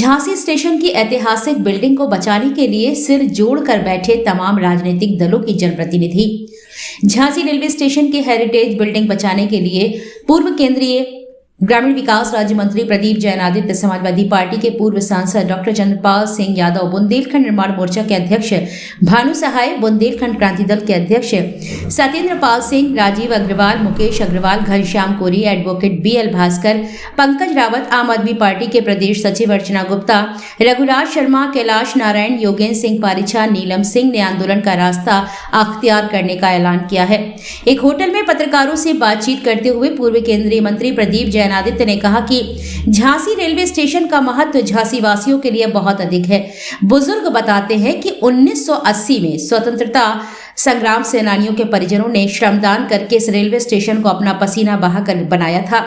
Jhansi station की ऐतिहासिक building को बचाने के लिए सिर जोड़कर बैठे तमाम राजनीतिक दलों की जनप्रतिनिधि। झांसी रेलवे स्टेशन की हेरिटेज बिल्डिंग बचाने के लिए पूर्व केंद्रीय ग्रामीण विकास राज्य मंत्री प्रदीप जैन आदित्य, समाजवादी पार्टी के पूर्व सांसद डॉक्टर चंद्रपाल सिंह यादव, बुंदेलखंड निर्माण मोर्चा के अध्यक्ष भानु सहाय, बुंदेलखंड क्रांति दल के अध्यक्ष सत्येंद्र पाल सिंह, राजीव अग्रवाल, मुकेश अग्रवाल, घनश्याम कोरी, एडवोकेट BL भास्कर, पंकज रावत, आम आदमी पार्टी के प्रदेश सचिव अर्चना गुप्ता, रघुराज शर्मा, कैलाश नारायण, योगेंद्र सिंह पारिछा, नीलम सिंह ने आंदोलन का रास्ता अख्तियार करने का ऐलान किया है। एक होटल में पत्रकारों से बातचीत करते हुए पूर्व केंद्रीय मंत्री प्रदीप जैन आदित्य ने कहा कि झांसी रेलवे स्टेशन का महत्व झांसी वासियों के लिए बहुत अधिक है। बुजुर्ग बताते हैं कि 1980 में स्वतंत्रता संग्राम सेनानियों के परिजनों ने श्रमदान करके इस रेलवे स्टेशन को अपना पसीना बहाकर बनाया था।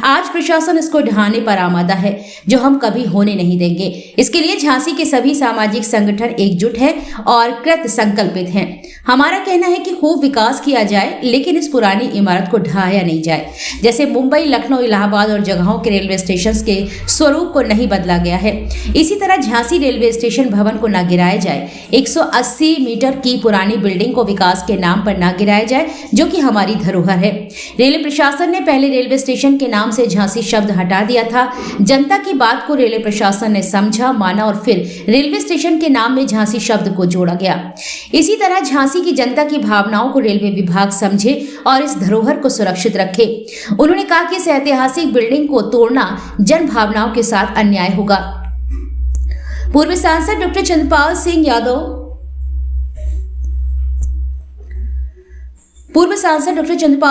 आज प्रशासन इसको ढहाने पर आमादा है, जो हम कभी होने नहीं देंगे। इसके लिए झांसी के सभी सामाजिक संगठन एकजुट हैं और कृत संकल्पित हैं। हमारा कहना है कि खूब विकास किया जाए, लेकिन इस पुरानी इमारत को ढहाया नहीं जाए। जैसे मुंबई, लखनऊ, इलाहाबाद और जगहों के रेलवे स्टेशन के स्वरूप को नहीं बदला गया है, इसी तरह झांसी रेलवे स्टेशन भवन को न गिराया जाए। 180 मीटर की पुरानी बिल्डिंग को विकास के नाम पर ना गिराया जाए, जो कि हमारी धरोहर है। रेलवे प्रशासन ने पहले रेलवे स्टेशन के नाम से झांसी शब्द हटा दिया था। जनता की बात को रेलवे प्रशासन ने समझा, माना और फिर रेलवे स्टेशन के नाम में झांसी शब्द को जोड़ा गया। इसी तरह झांसी की जनता की भावनाओं को रेलवे विभाग समझे और इस धरोहर को सुरक्षित रखे। उन्होंने कहा कि इस ऐतिहासिक बिल्डिंग को तोड़ना जन भावनाओं के साथ अन्याय होगा। पूर्व सांसद डॉक्टर चंद्रपाल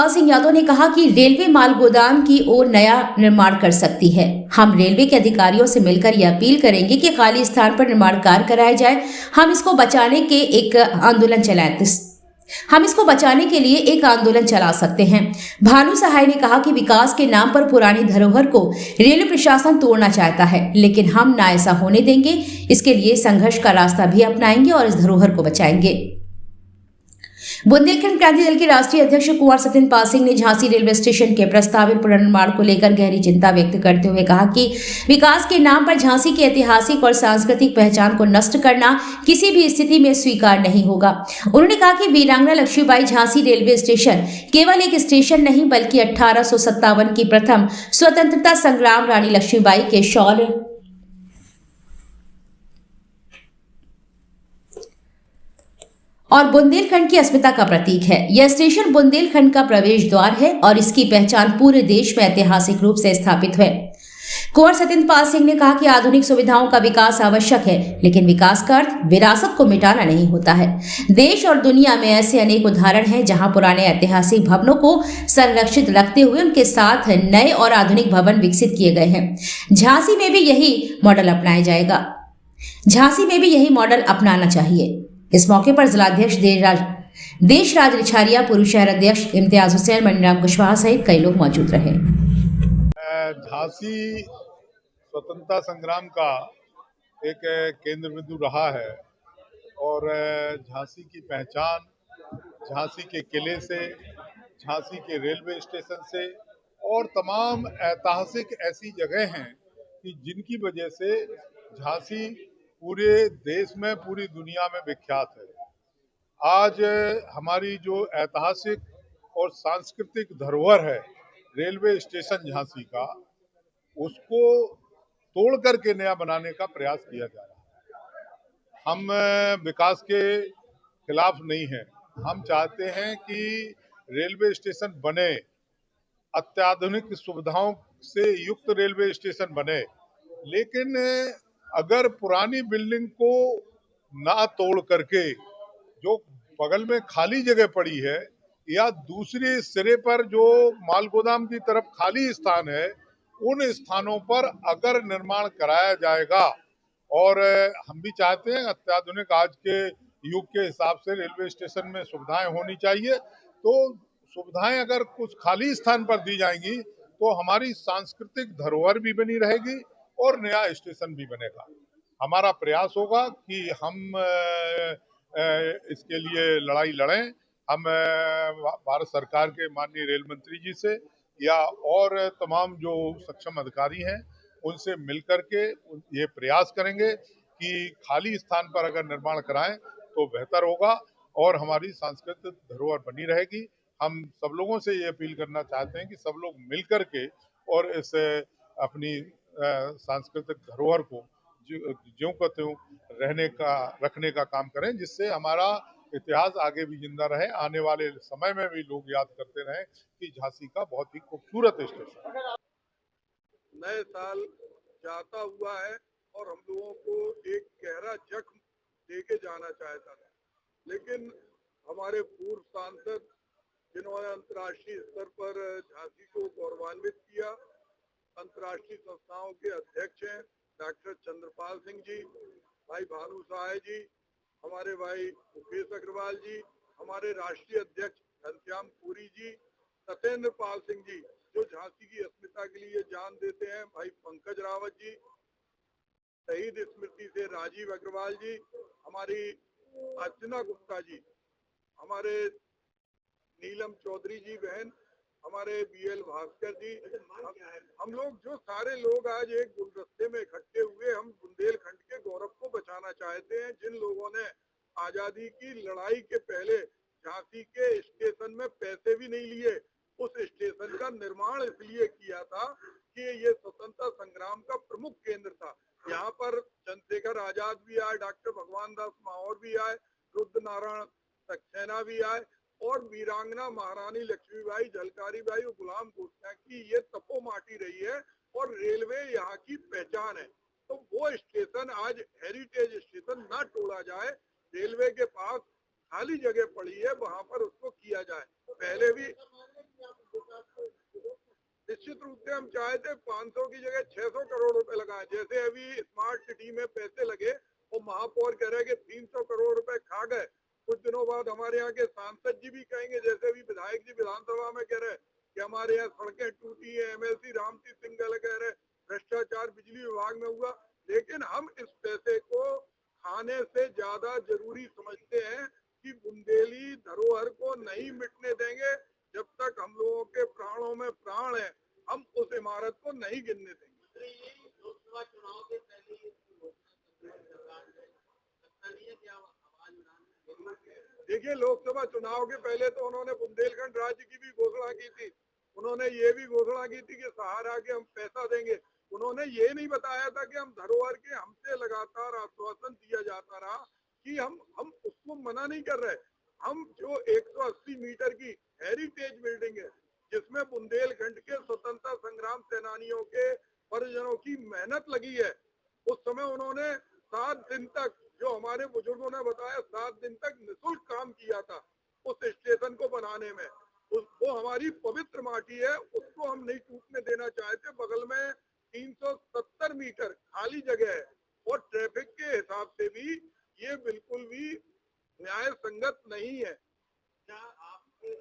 सिंह यादव ने कहा कि रेलवे माल गोदाम की ओर नया निर्माण कर सकती है। हम रेलवे के अधिकारियों से मिलकर यह अपील करेंगे कि खाली स्थान पर निर्माण कार्य कराया जाए। हम इसको बचाने के लिए एक आंदोलन चला सकते हैं। भानु सहाय ने कहा कि विकास के नाम पर पुरानी धरोहर को रेलवे प्रशासन तोड़ना चाहता है, लेकिन हम ना ऐसा होने देंगे। इसके लिए संघर्ष का रास्ता भी अपनाएंगे और इस धरोहर को बचाएंगे। बुंदेलखंड क्रांति दल के राष्ट्रीय अध्यक्ष कुंवर सत्येंद्र पाल सिंह ने झांसी रेलवे स्टेशन के प्रस्तावित पुनर्निर्माण को लेकर गहरी चिंता व्यक्त करते हुए कहा कि विकास के नाम पर झांसी की ऐतिहासिक और सांस्कृतिक पहचान को नष्ट करना किसी भी स्थिति में स्वीकार नहीं होगा। उन्होंने कहा कि वीरांगना लक्ष्मीबाई झांसी रेलवे स्टेशन केवल एक स्टेशन नहीं, बल्कि 1857 की प्रथम स्वतंत्रता संग्राम रानी लक्ष्मीबाई के शौर्य और बुंदेलखंड की अस्मिता का प्रतीक है। यह स्टेशन बुंदेलखंड का प्रवेश द्वार है और इसकी पहचान पूरे देश में ऐतिहासिक रूप से स्थापित है। कुंवर सत्येंद्र पाल सिंह ने कहा कि आधुनिक सुविधाओं का विकास आवश्यक है, लेकिन विकास का अर्थ विरासत को मिटाना नहीं होता है। देश और दुनिया में ऐसे अनेक उदाहरण हैं जहां पुराने ऐतिहासिक भवनों को संरक्षित रखते हुए उनके साथ नए और आधुनिक भवन विकसित किए गए हैं। झांसी में भी यही मॉडल अपनाना चाहिए। इस मौके पर जिलाध्यक्ष देशराज रिछारिया, पूर्व शहर अध्यक्ष इम्तियाज हुसैन, मणिराम कुशवाहा सहित कई लोग मौजूद रहे। झांसी स्वतंत्रता संग्राम का एक केंद्र बिंदु रहा है और झांसी की पहचान झांसी के किले से, झांसी के रेलवे स्टेशन से और तमाम ऐतिहासिक ऐसी जगह हैं कि जिनकी वजह से झांसी पूरे देश में, पूरी दुनिया में विख्यात है। आज हमारी जो ऐतिहासिक और सांस्कृतिक धरोहर है रेलवे स्टेशन झांसी का, उसको तोड़ करके नया बनाने का प्रयास किया जा रहा है। हम विकास के खिलाफ नहीं हैं। हम चाहते हैं कि रेलवे स्टेशन बने, अत्याधुनिक सुविधाओं से युक्त रेलवे स्टेशन बने, लेकिन अगर पुरानी बिल्डिंग को ना तोड़ करके जो बगल में खाली जगह पड़ी है या दूसरे सिरे पर जो माल गोदाम की तरफ खाली स्थान है, उन स्थानों पर अगर निर्माण कराया जाएगा, और हम भी चाहते हैं अत्याधुनिक आज के युग के हिसाब से रेलवे स्टेशन में सुविधाएं होनी चाहिए, तो सुविधाएं अगर कुछ खाली स्थान पर दी जाएंगी तो हमारी सांस्कृतिक धरोहर भी बनी रहेगी और नया स्टेशन भी बनेगा। हमारा प्रयास होगा कि हम इसके लिए लड़ाई लड़ें। हम भारत सरकार के माननीय रेल मंत्री जी से या और तमाम जो सक्षम अधिकारी हैं उनसे मिलकर के ये प्रयास करेंगे कि खाली स्थान पर अगर निर्माण कराएं तो बेहतर होगा और हमारी सांस्कृतिक धरोहर बनी रहेगी। हम सब लोगों से ये अपील करना चाहते हैं कि सब लोग मिलकर के और इस अपनी सांस्कृतिक धरोहर को ज्यों का त्यों रखने का काम करें, जिससे हमारा इतिहास आगे भी जिंदा रहे, आने वाले समय में भी लोग याद करते रहें कि झांसी का बहुत ही खूबसूरत स्टेशन है। नए साल जाता हुआ है और हम लोगों को एक गहरा जख्म देके जाना चाहता था, लेकिन हमारे पूर्व सांसद जिन्होंने अंतर्राष्ट्रीय स्तर पर झांसी को गौरवान्वित किया, अंतर्राष्ट्रीय संस्थाओं के अध्यक्ष हैं डॉक्टर चंद्रपाल सिंह जी, भाई भानु सहाय जी, हमारे भाई मुकेश अग्रवाल जी, हमारे राष्ट्रीय अध्यक्ष घनश्याम पुरी जी, सत्येंद्र पाल सिंह जी जो झांसी की अस्मिता के लिए जान देते हैं, भाई पंकज रावत जी, शहीद स्मृति से राजीव अग्रवाल जी, हमारी अर्चना गुप्ता जी, हमारे नीलम चौधरी जी बहन, हमारे बीएल भास्कर जी, हम लोग जो सारे लोग आज एक गुलदस्ते में इकट्ठे हुए, हम बुंदेलखंड के गौरव को बचाना चाहते हैं। जिन लोगों ने आजादी की लड़ाई के पहले झांसी के स्टेशन में पैसे भी नहीं लिए, उस स्टेशन का निर्माण इसलिए किया था कि ये स्वतंत्रता संग्राम का प्रमुख केंद्र था। यहाँ पर चंद्रशेखर आजाद भी आए, डॉक्टर भगवान दास माहौर भी आए, रुद्र नारायण सक्सेना भी आए और वीरांगना महारानी लक्ष्मीबाई, झलकारी बाई और गुलाम गोस्वामी की ये तपो माटी रही है और रेलवे यहाँ की पहचान है। तो वो स्टेशन आज हेरिटेज स्टेशन ना तोड़ा जाए, रेलवे के पास खाली जगह पड़ी है, वहां पर उसको किया जाए। पहले भी निश्चित रूप से हम चाहे थे 500 की जगह 600 करोड़ रुपए लगाए, जैसे अभी स्मार्ट सिटी में पैसे लगे और महापौर कह रहे कि 300 करोड़ रुपए खा गए। कुछ दिनों बाद हमारे यहाँ के सांसद जी भी कहेंगे, जैसे अभी विधायक जी विधानसभा में कह रहे कि हमारे यहाँ सड़कें टूटी है, एमएलसी रामती सिंह कह रहे भ्रष्टाचार बिजली विभाग में हुआ, लेकिन हम इस पैसे को खाने से ज्यादा जरूरी समझते हैं कि बुंदेली धरोहर को नहीं मिटने देंगे। जब तक हम लोगों के प्राणों में प्राण है, हम उस इमारत को नहीं गिरने देंगे। लोकसभा चुनाव के पहले देखिए, लोकसभा चुनाव के पहले तो उन्होंने बुंदेलखंड राज्य की भी घोषणा की थी, उन्होंने ये भी घोषणा की थी कि सहारा के हम पैसा देंगे। उन्होंने ये नहीं बताया था कि हम धरोहर के, हमसे लगातार आश्वासन दिया जाता रहा कि हम उसको मना नहीं कर रहे। हम जो 180 मीटर की हेरिटेज बिल्डिंग है, जिसमें बुंदेलखंड के स्वतंत्रता संग्राम सेनानियों के परिजनों की मेहनत लगी है, उस समय उन्होंने 7 दिन तक, जो हमारे बुजुर्गों ने बताया, 7 दिन तक निःशुल्क काम किया था उस स्टेशन को बनाने में। वो हमारी पवित्र माटी है, उसको हम नहीं टूटने देना चाहते। बगल में 370 मीटर खाली जगह है और ट्रैफिक के हिसाब से भी ये बिल्कुल भी न्याय संगत नहीं है। क्या आपके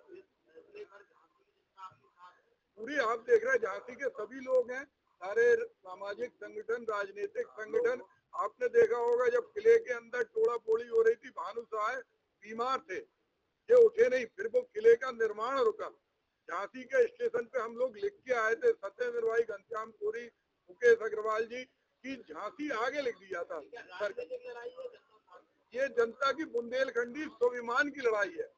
पूरी आप देख रहे हैं, झांसी के सभी लोग हैं, सारे सामाजिक संगठन, राजनीतिक संगठन। आपने देखा होगा जब किले के अंदर टोड़ा फोड़ी हो रही थी, भानु सहाय बीमार थे, ये उठे नहीं, फिर वो किले का निर्माण रुका। झांसी के स्टेशन पे हम लोग लिख के आए थे, सत्येंद्र भाई, घनश्याम पुरी, मुकेश अग्रवाल जी, की झांसी आगे लिख दिया था। ये जनता की बुंदेलखंडी स्वाभिमान की लड़ाई है।